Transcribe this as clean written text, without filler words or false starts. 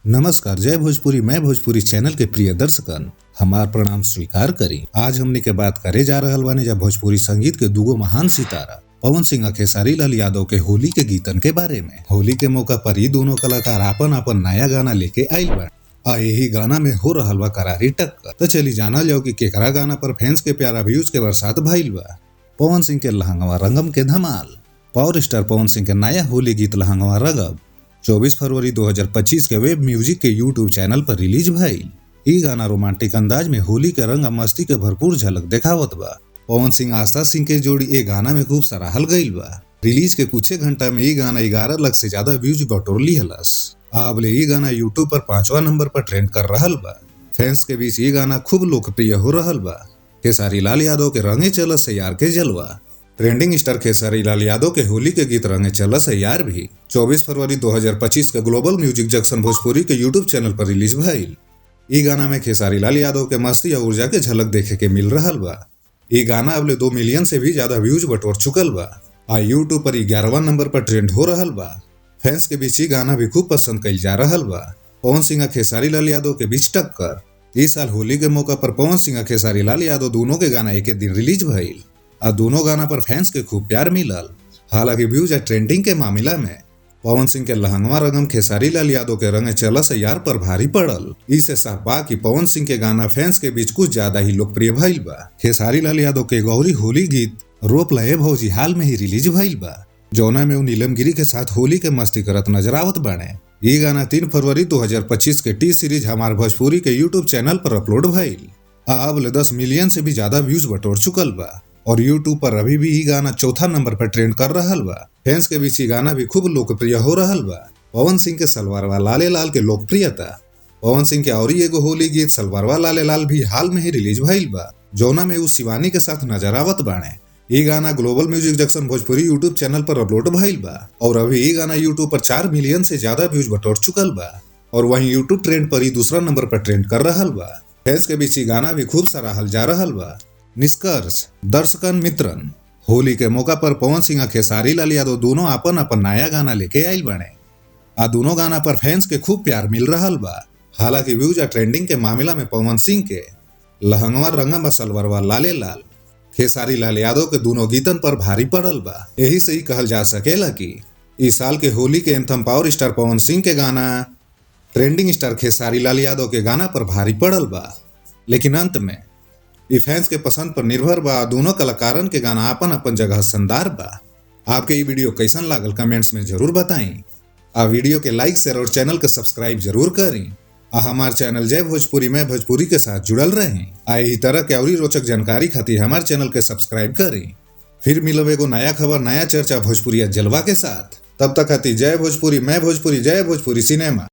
नमस्कार, जय भोजपुरी। मैं भोजपुरी चैनल के प्रिय दर्शकन हमार प्रणाम स्वीकार करी। आज हमने के बात करे जा रहल बानी जब भोजपुरी संगीत के दुगो महान सितारा पवन सिंह और खेसारी लाल यादव के होली के गीतन के बारे में। होली के मौका पर ये दोनों कलाकार आपन नया गाना लेके आइल बा आ यही गाना में हो रहल बा करारी टक्कर। तो चली जानल जाओ कि केकरा गाना पर फैंस के प्यारा व्यूज के बरसात भइल बा। पवन सिंह के लहंगवा रंगम के धमाल। पावर स्टार पवन सिंह के नया होली गीत लहंगवा रंगम 24 फरवरी 2025 के वेब म्यूजिक के यूट्यूब चैनल पर रिलीज भइल। ई गाना रोमांटिक अंदाज में होली के रंग मस्ती के भरपूर झलक देखावत बा। पवन सिंह आस्था सिंह के जोड़ी ए गाना में खूब सराहल गईल बा। रिलीज के कुछ घंटा में ई गाना 11 लाख से ज्यादा व्यूज बटोर लिहलस। आबले ई गाना यूट्यूब पर 5वां नंबर पर ट्रेंड कर रहल बा। फैंस के बीच ई गाना खूब लोकप्रिय हो रहल बा। खेसारी लाल यादव के रंगे चलस यार के जलवा। ट्रेंडिंग स्टार खेसारी लाल यादव के होली के गीत रंगे चलस यार भी 24 फरवरी 2025 के ग्लोबल म्यूजिक जंक्शन भोजपुरी के यूट्यूब चैनल पर रिलीज भइल। ई गाना में खेसारी लाल यादव के मस्ती और ऊर्जा के झलक देखे के मिल रहल बा। ई गाना अबले 2 मिलियन से भी ज्यादा व्यूज बटोर चुकल बा आ यूट्यूब पर 11वां नंबर पर ट्रेंड हो रहल बा। फैंस के बीच ई गाना भी खूब पसंद कइल जा रहल बा। पवन सिंह और खेसारी लाल यादव के बीच टक्कर। इस साल होली के मौका पर पवन सिंह और खेसारी लाल यादव दोनों के गाना एक दिन रिलीज भइल और दोनों गाना पर फैंस के खूब प्यार मिलल। हालांकि व्यूज और ट्रेंडिंग के मामला में पवन सिंह के लहंगवा रंगम खेसारी लाल यादव के रंगे चलस यार पर भारी पड़ल। इसे साफ बा कि पवन सिंह के गाना फैंस के बीच कुछ ज्यादा ही लोकप्रिय भइल बा। खेसारी लाल यादव के गौरी होली गीत रोप लहे भौजी हाल में ही रिलीज भइल बा, जौना में वो नीलमगिरी के साथ होली के मस्ती करत नजर आवत बाड़े। ये गाना 3 फरवरी 2025 के टी सीरीज हमार भोजपुरी के यूट्यूब चैनल पर अपलोड भइल। अब 10 मिलियन से भी ज्यादा व्यूज बटोर चुकल बा और यूट्यूब पर अभी भी ई गाना 4था नंबर पर ट्रेंड कर रहल बा। फैंस के बीच ई गाना भी खूब लोकप्रिय हो रहल बा। पवन सिंह के सलवारवा लाले लाल के लोकप्रियता। पवन सिंह के और एगो होली गीत सलवारवा लाले लाल भी हाल में ही रिलीज भइल बा, जौना में वो शिवानी के साथ नजर आवत बाड़े। ई गाना global music junction Bhojpuri YouTube channel पर अपलोड भइल बा और अभी ई गाना यूट्यूब पर 4 मिलियन से ज्यादा व्यूज बटोर चुकल बा और वहीं यूट्यूब ट्रेंड पर ही दूसरा नंबर पर ट्रेंड कर रहल बा। फैंस के बीच ई गाना भी खूब सराहल जा रहल बा। निष्कर्ष दर्शकन मित्रन, होली के मौका पर पवन सिंह और खेसारी लाल यादव दोनों अपन नया गाना लेके आइल बने आ दोनों गाना पर फैंस के खूब प्यार मिल रहल बा। हालांकि व्यूज और ट्रेंडिंग के मामला में पवन सिंह के लहंगवा रंगम सलवारवा लाले लाल खेसारी लाल यादव के दोनों गीतन पर भारी पड़ल बा। यही से ही कहल जा सकेला कि इस साल के होली के anthem power star Pawan Singh के गाना ट्रेंडिंग स्टार खेसारी लाल यादव के गाना पर भारी पड़ल बा। लेकिन अंत में ई फैंस के पसंद पर निर्भर बा। दोनों कलाकारन के गाना अपन जगह शानदार बा। आपके ये वीडियो कैसन लागल कमेंट्स में जरूर बताई। आ वीडियो के लाइक शेयर और चैनल के सब्सक्राइब जरूर करी। आ हमार चैनल जय भोजपुरी में भोजपुरी के साथ जुड़ल रहें। आ यही तरह के और रोचक जानकारी खातिर हमार चैनल के सब्सक्राइब करी। फिर मिलब एगो नया खबर नया चर्चा भोजपुरी जलवा के साथ। तब तक खातिर जय भोजपुरी मैं भोजपुरी जय भोजपुरी सिनेमा।